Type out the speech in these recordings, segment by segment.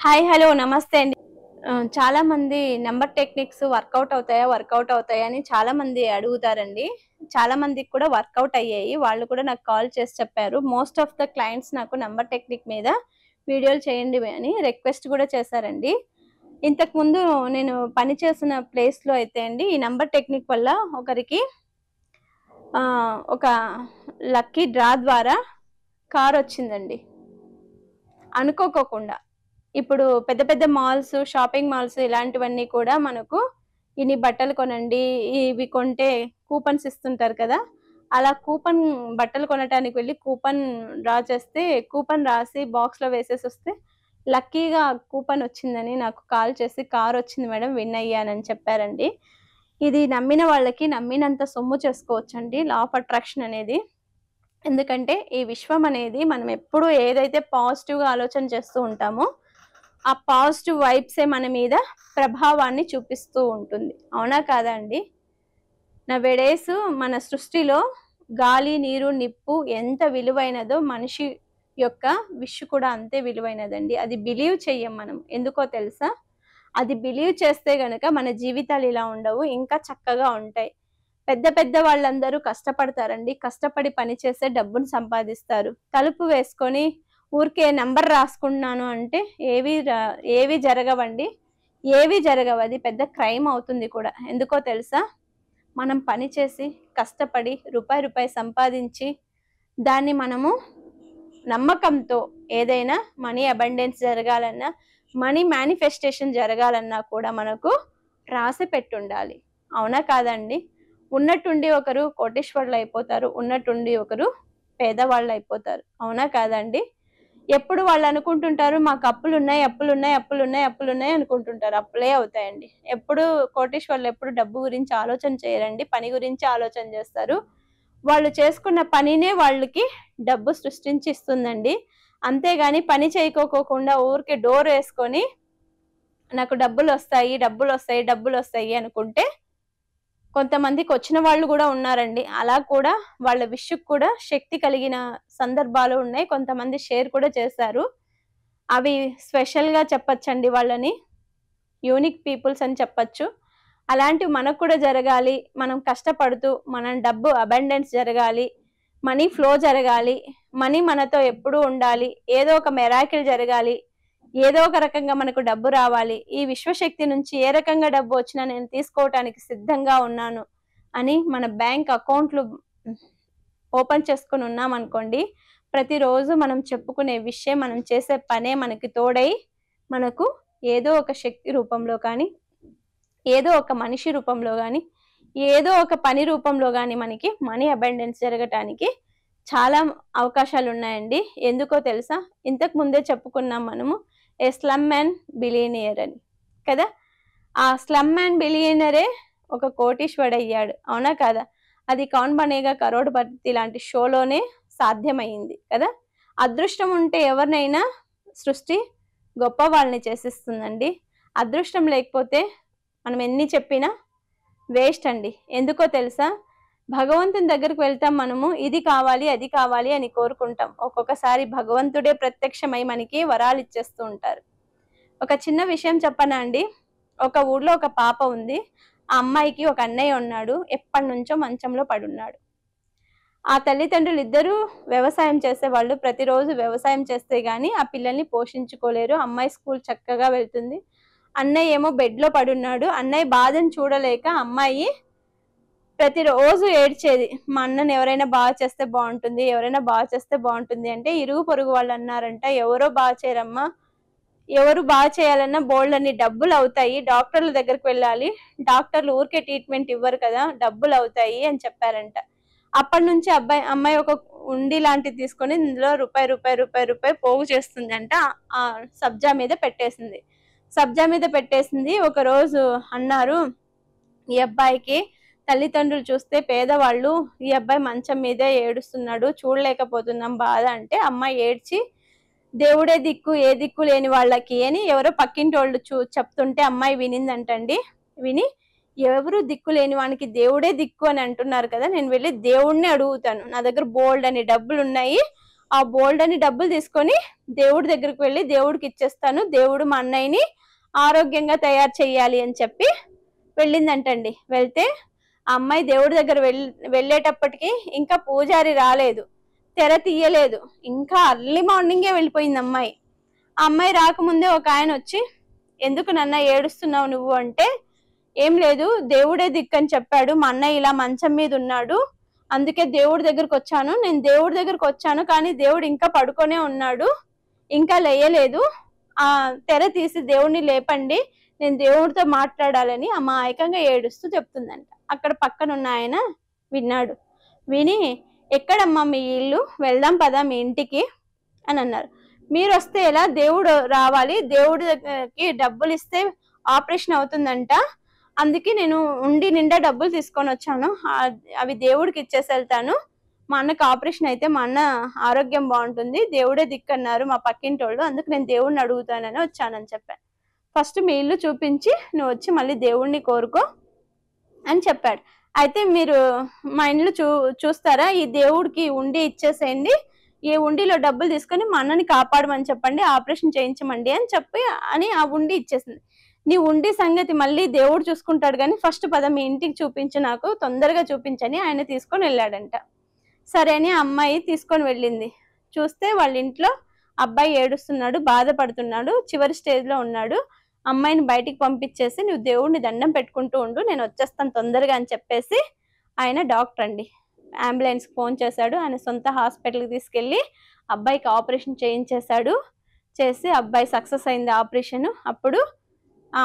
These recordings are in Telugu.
హాయ్ హలో నమస్తే అండి. చాలా మంది నంబర్ టెక్నిక్స్ వర్కౌట్ అవుతాయా అని చాలా మంది అడుగుతారండి. చాలా మందికి కూడా వర్కౌట్ అయ్యాయి. వాళ్ళు కూడా నాకు కాల్ చేసి చెప్పారు. మోస్ట్ ఆఫ్ ద క్లయింట్స్ నాకు నంబర్ టెక్నిక్ మీద వీడియోలు చేయండి అని రిక్వెస్ట్ కూడా చేశారండి. ఇంతకుముందు నేను పని చేసిన ప్లేస్లో అయితే అండి ఈ నంబర్ టెక్నిక్ వల్ల ఒకరికి ఒక లక్కీ డ్రా ద్వారా కార్ వచ్చిందండి అనుకోకోకుండా. ఇప్పుడు పెద్ద పెద్ద మాల్స్, షాపింగ్ మాల్స్ ఇలాంటివన్నీ కూడా మనకు ఇన్ని బట్టలు కొనండి, ఇవి కొంటే కూపన్స్ ఇస్తుంటారు కదా! అలా బట్టలు కొనటానికి వెళ్ళి కూపన్ డ్రా చేస్తే, కూపన్ రాసి బాక్స్‌లో వేసేసొస్తే లక్కీగా కూపన్ వచ్చిందని నాకు కాల్ చేసి కారొచ్చింది మేడం విన్ అయ్యానని చెప్పారండి. ఇది నమ్మిన వాళ్ళకి నమ్మినంత సొమ్ము చేసుకోవచ్చండి లా ఆఫ్ అట్రాక్షన్ అనేది. ఎందుకంటే ఈ విశ్వం అనేది మనం ఎప్పుడు ఏదైతే పాజిటివ్‌గా ఆలోచన చేస్తూ ఉంటామో ఆ పాజిటివ్ వైబ్సే మన మీద ప్రభావాన్ని చూపిస్తూ ఉంటుంది. అవునా కాదా అండి? నౌఎడేస్ మన సృష్టిలో గాలి, నీరు, నిప్పు ఎంత విలువైనదో మనిషి యొక్క విష్ కూడా అంతే విలువైనదండి. అది బిలీవ్ చెయ్యం మనం. ఎందుకో తెలుసా? అది బిలీవ్ చేస్తే గనక మన జీవితాలు ఇలా ఉండవు. ఇంకా చక్కగా ఉంటాయి. పెద్ద పెద్ద వాళ్ళందరూ కష్టపడతారండి. కష్టపడి పని చేసే డబ్బును సంపాదిస్తారు. తలుపు వేసుకొని ఊరికే నంబర్ రాసుకుంటున్నాను అంటే ఏవి జరగవండి. ఏవి జరగవు. అది పెద్ద క్రైమ్ అవుతుంది కూడా. ఎందుకో తెలుసా? మనం పని చేసి, కష్టపడి రూపాయి సంపాదించి దాన్ని మనము నమ్మకంతో ఏదైనా మనీ అబండెన్స్ జరగాలన్నా, మనీ మేనిఫెస్టేషన్ జరగాలన్నా కూడా మనకు రాసి పెట్టుండాలి. అవునా కాదండి? ఉన్నట్టుండి ఒకరు కోటీశ్వరులు అయిపోతారు. ఉన్నట్టుండి ఒకరు పేదవాళ్ళు అయిపోతారు. అవునా కాదండి? ఎప్పుడు వాళ్ళు అనుకుంటుంటారు మాకు అప్పులున్నాయి అనుకుంటుంటారు. అప్పులే అవుతాయండి. ఎప్పుడు కోటీశ్వరులు ఎప్పుడు డబ్బు గురించి ఆలోచన చేయరండి. పని గురించి ఆలోచన చేస్తారు. వాళ్ళు చేసుకున్న పనినే వాళ్ళకి డబ్బు సృష్టించి ఇస్తుందండి. అంతేగాని పని చేయకోకుండా ఊరికే డోర్ వేసుకొని నాకు డబ్బులొస్తాయి అనుకుంటే కొంతమందికి వచ్చిన వాళ్ళు కూడా ఉన్నారండి. అలా కూడా వాళ్ళ విష్‌కి కూడా శక్తి కలిగిన సందర్భాలు ఉన్నాయి. కొంతమంది షేర్ కూడా చేశారు. అవి స్పెషల్‌గా చెప్పొచ్చండి వాళ్ళని. యూనిక్ పీపుల్స్ అని చెప్పొచ్చు. అలాంటివి మనకు కూడా జరగాలి. మనం కష్టపడుతూ మనం డబ్బు అబండెన్స్ జరగాలి. మనీ ఫ్లో జరగాలి. మనీ మనతో ఎప్పుడూ ఉండాలి. ఏదో ఒక మిరాకిల్ జరగాలి. ఏదో ఒక రకంగా మనకు డబ్బు రావాలి. ఈ విశ్వశక్తి నుంచి ఏ రకంగా డబ్బు వచ్చినా నేను తీసుకోవటానికి సిద్ధంగా ఉన్నాను అని మన బ్యాంక్ అకౌంట్లు ఓపెన్ చేసుకొని ఉన్నామనుకోండి, ప్రతిరోజు మనం చెప్పుకునే విషయం, మనం చేసే పనే మనకి తోడై మనకు ఏదో ఒక శక్తి రూపంలో కానీ, ఏదో ఒక మనిషి రూపంలో కానీ, ఏదో ఒక పని రూపంలో కానీ మనకి మనీ అబండెన్స్ జరగటానికి చాలా అవకాశాలు ఉన్నాయండి. ఎందుకో తెలుసా? ఇంతకు ముందే చెప్పుకున్నాం మనము ఏ స్లమ్ మ్యాన్ బిలియనియర్ అని కదా! ఆ స్లమ్ మ్యాన్ బిలియనరే ఒక కోటీశ్వరుడయ్యాడు. అవునా కాదా? అది కౌన్ బనేగా కరోడ్‌పతి లాంటి షోలోనే సాధ్యమైంది కదా! అదృష్టం ఉంటే ఎవరినైనా సృష్టి గొప్ప వాళ్ళని చేసేస్తుందండి. అదృష్టం లేకపోతే మనం ఎన్ని చెప్పినా వేస్ట్ అండి. ఎందుకో తెలుసా? భగవంతుని దగ్గరికి వెళ్తాం మనము. ఇది కావాలి, అది కావాలి అని కోరుకుంటాం. ఒక్కొక్కసారి భగవంతుడే ప్రత్యక్షమై మనకి వరాలు ఇచ్చేస్తూ ఉంటారు. ఒక చిన్న విషయం చెప్పనా అండి? ఒక ఊర్లో ఒక పాప ఉంది. ఆ అమ్మాయికి ఒక అన్నయ్య ఉన్నాడు. ఎప్పటినుంచో మంచంలో పడున్నాడు. ఆ తల్లిదండ్రులు ఇద్దరూ వ్యవసాయం చేసేవాళ్ళు. ప్రతిరోజు వ్యవసాయం చేస్తే గాని ఆ పిల్లల్ని పోషించుకోలేరు. అమ్మాయి స్కూల్ చక్కగా వెళ్తుంది. అన్నయ్య ఏమో బెడ్‌లో పడున్నాడు. అన్నయ్య బాధను చూడలేక అమ్మాయి ప్రతిరోజు ఏడ్చేది. మా అన్నని ఎవరైనా చేస్తే బావుంటుంది. ఎవరైనా చేస్తే బావుంటుంది అంటే ఇరుగు పొరుగు వాళ్ళు అన్నారంట, ఎవరో చేయరమ్మా. ఎవరు చేయాలన్నా బోలెడన్ని డబ్బులవుతాయి. డాక్టర్ల దగ్గరికి వెళ్ళాలి. డాక్టర్లు ఊరికే ట్రీట్మెంట్ ఇవ్వరు కదా! డబ్బులవుతాయి అని చెప్పారంట. అప్పటినుంచి అమ్మాయి ఒక ఉండి లాంటిది తీసుకొని ఇందులో రూపాయి పోగు చేస్తుందంట. ఆ సబ్జా మీద పెట్టేసింది. ఒకరోజు అన్నారు, ఈ అబ్బాయికి తల్లిదండ్రులు చూస్తే పేదవాళ్ళు, ఈ అబ్బాయి మంచం మీదే ఏడుస్తున్నాడు, చూడలేకపోతున్నాం బాధ అంటే అమ్మాయి ఏడ్చి దేవుడే దిక్కు, ఏ దిక్కు లేని వాళ్ళకి అని ఎవరో పక్కింటోళ్ళు చెప్తుంటే అమ్మాయి వినిందంటండి. విని ఎవరు దిక్కు లేని వానికి దేవుడే దిక్కు అని అంటున్నారు కదా, నేను వెళ్ళి దేవుడిని అడుగుతాను. నా దగ్గర బోల్డ్ అని డబ్బులు ఉన్నాయి, ఆ బోల్డ్ అని డబ్బులు తీసుకొని దేవుడి దగ్గరికి వెళ్ళి దేవుడికి ఇచ్చేస్తాను, దేవుడు మా అన్నయ్యని ఆరోగ్యంగా తయారు చెయ్యాలి అని చెప్పి వెళ్ళిందంటండి. వెళ్తే ఆ అమ్మాయి దేవుడి దగ్గర వెళ్ళేటప్పటికి ఇంకా పూజారి రాలేదు, తెర తీయలేదు, ఇంకా అర్లీ మార్నింగే వెళ్ళిపోయింది అమ్మాయి. ఆ అమ్మాయి రాకముందే ఒక ఆయన వచ్చి, ఎందుకు నన్న ఏడుస్తున్నావు నువ్వు అంటే, ఏం లేదు దేవుడే దిక్కని చెప్పాడు, మా అన్నయ్య ఇలా మంచం మీద ఉన్నాడు, అందుకే దేవుడి దగ్గరకు వచ్చాను. నేను దేవుడి దగ్గరకు వచ్చాను కానీ దేవుడు ఇంకా పడుకొనే ఉన్నాడు, ఇంకా లేయలేదు, ఆ తెర తీసి దేవుడిని లేపండి, నేను దేవుడితో మాట్లాడాలని అమాయకంగా ఏడుస్తూ చెప్తుందంట. అక్కడ పక్కన ఉన్న ఆయన విన్నాడు. విని, ఎక్కడమ్మా మీ ఇల్లు, వెళ్దాం పదా మీ ఇంటికి అని అన్నారు. మీరు వస్తే ఎలా, దేవుడు రావాలి, దేవుడి దగ్గరికి డబ్బులు ఇస్తే ఆపరేషన్ అవుతుందంట, అందుకే నేను ఉండి నిండా డబ్బులు తీసుకొని వచ్చాను, అవి దేవుడికి ఇచ్చేసి వెళ్తాను, మా అన్నకు ఆపరేషన్ అయితే మా అన్న ఆరోగ్యం బాగుంటుంది, దేవుడే దిక్కన్నారు మా పక్కింటోళ్ళు, అందుకు నేను దేవుడిని అడుగుతానని వచ్చానని చెప్పాను. ఫస్ట్ మీ ఇల్లు చూపించి నువ్వు వచ్చి మళ్ళీ దేవుడిని కోరుకో అని చెప్పాడు. అయితే మీరు మా ఇల్లు చూస్తారా, ఈ దేవుడికి ఉండి ఇచ్చేసేయండి, ఈ ఉండిలో డబ్బులు తీసుకొని మా అన్నని కాపాడమని చెప్పండి, ఆపరేషన్ చేయించమండి అని చెప్పి అని ఆ ఉండి ఇచ్చేసింది. నీ ఉండి సంగతి మళ్ళీ దేవుడు చూసుకుంటాడు కానీ ఫస్ట్ పద మీ ఇంటికి చూపించు, నాకు తొందరగా చూపించని ఆయన తీసుకొని వెళ్ళాడంట. సరే అని అమ్మాయి తీసుకొని వెళ్ళింది. చూస్తే వాళ్ళ ఇంట్లో అబ్బాయి ఏడుస్తున్నాడు, బాధపడుతున్నాడు, చివరి స్టేజ్ లో ఉన్నాడు. అమ్మాయిని బయటికి పంపించేసి నువ్వు దేవుడిని దండం పెట్టుకుంటూ ఉండు, నేను వచ్చేస్తాను తొందరగా అని చెప్పేసి ఆయన డాక్టర్ అండి అంబులెన్స్ ఫోన్ చేశాడు. ఆయన సొంత హాస్పిటల్కి తీసుకెళ్ళి అబ్బాయికి ఆపరేషన్ చేయించేశాడు. చేసి అబ్బాయి సక్సెస్ అయింది ఆపరేషన్. అప్పుడు ఆ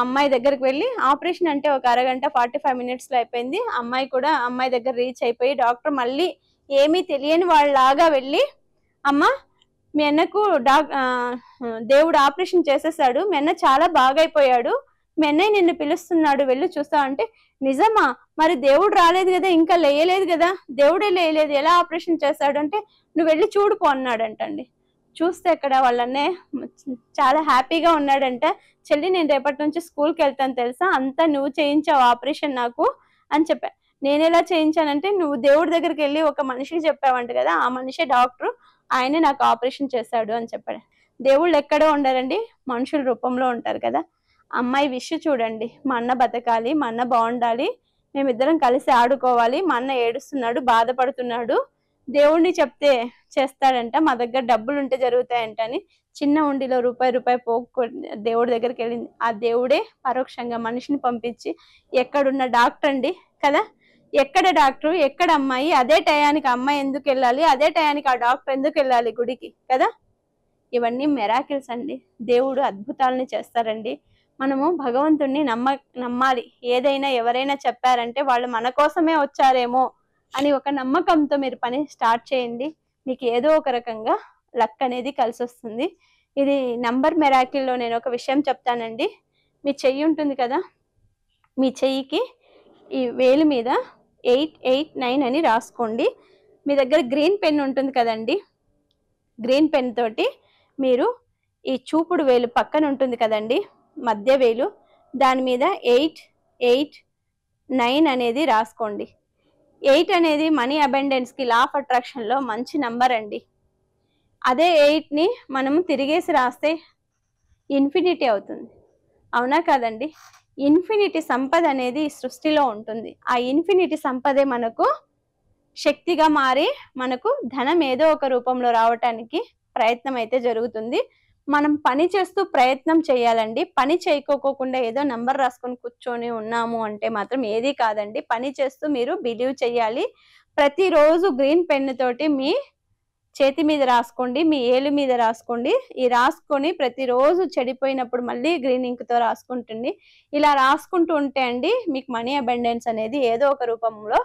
అమ్మాయి దగ్గరికి వెళ్ళి, ఆపరేషన్ అంటే ఒక అరగంట 45 మినిట్స్లో అయిపోయింది. అమ్మాయి కూడా అమ్మాయి దగ్గర రీచ్ అయిపోయి డాక్టర్ మళ్ళీ ఏమీ తెలియని వాళ్ళలాగా వెళ్ళి, అమ్మ మీ అన్నకు దేవుడు ఆపరేషన్ చేసేసాడు, మీ అన్న చాలా బాగైపోయాడు, మీ అన్నయ్య నిన్ను పిలుస్తున్నాడు, వెళ్ళి చూస్తావు అంటే, నిజమా, మరి దేవుడు రాలేదు కదా, ఇంకా లేయలేదు కదా, దేవుడే లేయలేదు, ఎలా ఆపరేషన్ చేశాడు అంటే, నువ్వు వెళ్ళి చూడుకో అన్నాడంటండి. చూస్తే అక్కడ వాళ్ళనే చాలా హ్యాపీగా ఉన్నాడంట. చెల్లి నేను రేపటి నుంచి స్కూల్కి వెళ్తాను తెలుసా, అంతా నువ్వు చేయించావు ఆపరేషన్ నాకు అని చెప్పా. నేను ఎలా చేయించానంటే, నువ్వు దేవుడి దగ్గరికి వెళ్ళి ఒక మనిషికి చెప్పావంట కదా, ఆ మనిషి డాక్టర్, ఆయనే నాకు ఆపరేషన్ చేశాడు అని చెప్పాడు. దేవుళ్ళు ఎక్కడో ఉండరండి, మనుషుల రూపంలో ఉంటారు కదా. అమ్మాయి విష్ చూడండి, మా అన్న బతకాలి, మా అన్న బాగుండాలి, మేమిద్దరం కలిసి ఆడుకోవాలి, మా అన్న ఏడుస్తున్నాడు, బాధపడుతున్నాడు, దేవుడిని చెప్తే చేస్తాడంట, మా దగ్గర డబ్బులు ఉంటే జరుగుతాయంట అని చిన్న ఉండిలో రూపాయి పోకు దేవుడి దగ్గరికి వెళ్ళింది. ఆ దేవుడే పరోక్షంగా మనిషిని పంపించి, ఎక్కడున్న డాక్టర్ అండి కదా, ఎక్కడ డాక్టర్ ఎక్కడ అమ్మాయి, అదే టయానికి అమ్మాయి ఎందుకు వెళ్ళాలి, అదే టయానికి ఆ డాక్టర్ ఎందుకు వెళ్ళాలి గుడికి కదా. ఇవన్నీ మెరాకిల్స్ అండి, దేవుడు అద్భుతాలని చేస్తారండి. మనము భగవంతుణ్ణి నమ్మాలి. ఏదైనా ఎవరైనా చెప్పారంటే వాళ్ళు మన కోసమే వచ్చారేమో అని ఒక నమ్మకంతో మీరు పని స్టార్ట్ చేయండి, మీకు ఏదో ఒక రకంగా లక్ అనేది కలిసి వస్తుంది. ఇది నంబర్ మెరాకిల్లో నేను ఒక విషయం చెప్తానండి. మీ చెయ్యి ఉంటుంది కదా, మీ చెయ్యికి ఈ వేలు మీద 889 అని రాసుకోండి. మీ దగ్గర గ్రీన్ పెన్ ఉంటుంది కదండి, గ్రీన్ పెన్ తోటి మీరు ఈ చూపుడు వేలు పక్కన ఉంటుంది కదండి మధ్య వేలు, దాని మీద 889 అనేది రాసుకోండి. 8 అనేది మనీ అబెండెన్స్కి, లా ఆఫ్ అట్రాక్షన్లో మంచి నంబర్ అండి. అదే 8ని మనము తిరిగేసి రాస్తే ఇన్ఫినిటీ అవుతుంది, అవునా కాదండి. ఇన్ఫినిటీ సంపద అనేది సృష్టిలో ఉంటుంది. ఆ ఇన్ఫినిటీ సంపదే మనకు శక్తిగా మారి మనకు ధనం ఏదో ఒక రూపంలో రావటానికి ప్రయత్నం అయితే జరుగుతుంది. మనం పని చేస్తూ ప్రయత్నం చేయాలండి. పని చేయకోకుండా ఏదో నంబర్ రాసుకొని కూర్చొని ఉన్నాము అంటే మాత్రం ఏది కాదండి. పని చేస్తూ మీరు బిలీవ్ చేయాలి. ప్రతిరోజు గ్రీన్ పెన్ తోటి మీ చేతి మీద రాసుకోండి, మీ ఏలు మీద రాసుకోండి. ఈ రాసుకొని ప్రతిరోజు చెడిపోయినప్పుడు మళ్ళీ గ్రీన్ ఇంక్తో రాసుకుంటుంది. ఇలా రాసుకుంటూ ఉంటే అండి మీకు మనీ అబెండెన్స్ అనేది ఏదో ఒక రూపంలో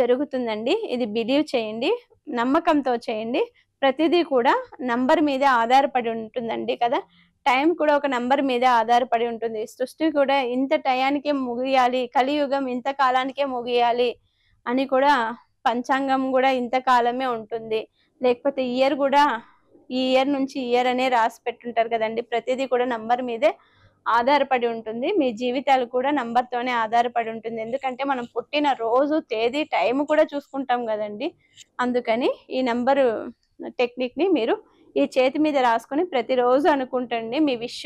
జరుగుతుందండి. ఇది బిలీవ్ చేయండి, నమ్మకంతో చేయండి. ప్రతిదీ కూడా నంబర్ మీదే ఆధారపడి ఉంటుందండి కదా. టైం కూడా ఒక నంబర్ మీదే ఆధారపడి ఉంటుంది. సృష్టి కూడా ఇంత టయానికే ముగియాలి, కలియుగం ఇంత కాలానికే ముగియాలి అని కూడా, పంచాంగం కూడా ఇంత కాలమే ఉంటుంది, లేకపోతే ఇయర్ కూడా ఈ ఇయర్ నుంచి ఇయర్ అనే రాసి పెట్టుంటారు కదండి. ప్రతిదీ కూడా నంబర్ మీదే ఆధారపడి ఉంటుంది. మీ జీవితాలు కూడా నంబర్తోనే ఆధారపడి ఉంటుంది. ఎందుకంటే మనం పుట్టిన రోజు, తేదీ, టైం కూడా చూసుకుంటాం కదండి. అందుకని ఈ నంబరు టెక్నిక్ని మీరు ఈ చేతి మీద రాసుకొని ప్రతిరోజు అనుకుంటండి మీ విష్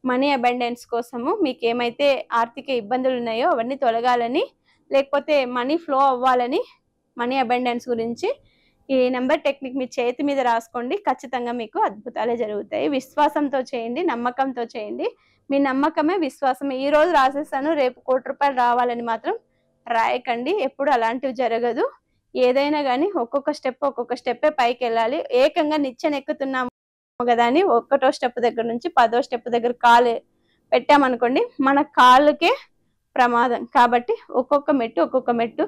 మనీ అబండెన్స్ కోసము. మీకు ఏమైతే ఆర్థిక ఇబ్బందులు ఉన్నాయో అవన్నీ తొలగాలని, లేకపోతే మనీ ఫ్లో అవ్వాలని, మనీ అబండెన్స్ గురించి ఈ నెంబర్ టెక్నిక్ మీ చేతి మీద రాసుకోండి. ఖచ్చితంగా మీకు అద్భుతాలే జరుగుతాయి. విశ్వాసంతో చేయండి, నమ్మకంతో చేయండి. మీ నమ్మకమే విశ్వాసమే. ఈ రోజు రాసేసాను రేపు ₹1,00,00,000 రావాలని మాత్రం రాయకండి. ఎప్పుడు అలాంటివి జరగదు. ఏదైనా కానీ ఒక్కొక్క స్టెప్పే పైకి వెళ్ళాలి. ఏకంగా నిచ్చెనెక్కుతున్నాము కదా అని ఒకటో స్టెప్ దగ్గర నుంచి 10వ స్టెప్ దగ్గర కాలు పెట్టామనుకోండి, మన కాళ్ళకే ప్రమాదం. కాబట్టి ఒక్కొక్క మెట్టు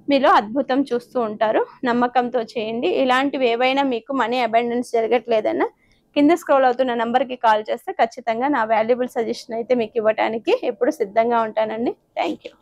మీలో అద్భుతం చూస్తూ ఉంటారు. నమ్మకంతో చేయండి. ఇలాంటివి ఏవైనా మీకు మనీ అబండెన్స్ జరగట్లేదన్నా కింద స్క్రోల్ అవుతున్న నంబర్కి కాల్ చేస్తే ఖచ్చితంగా నా వాల్యుబుల్ సజెషన్ అయితే మీకు ఇవ్వడానికి ఎప్పుడు సిద్ధంగా ఉంటానండి. Thank you.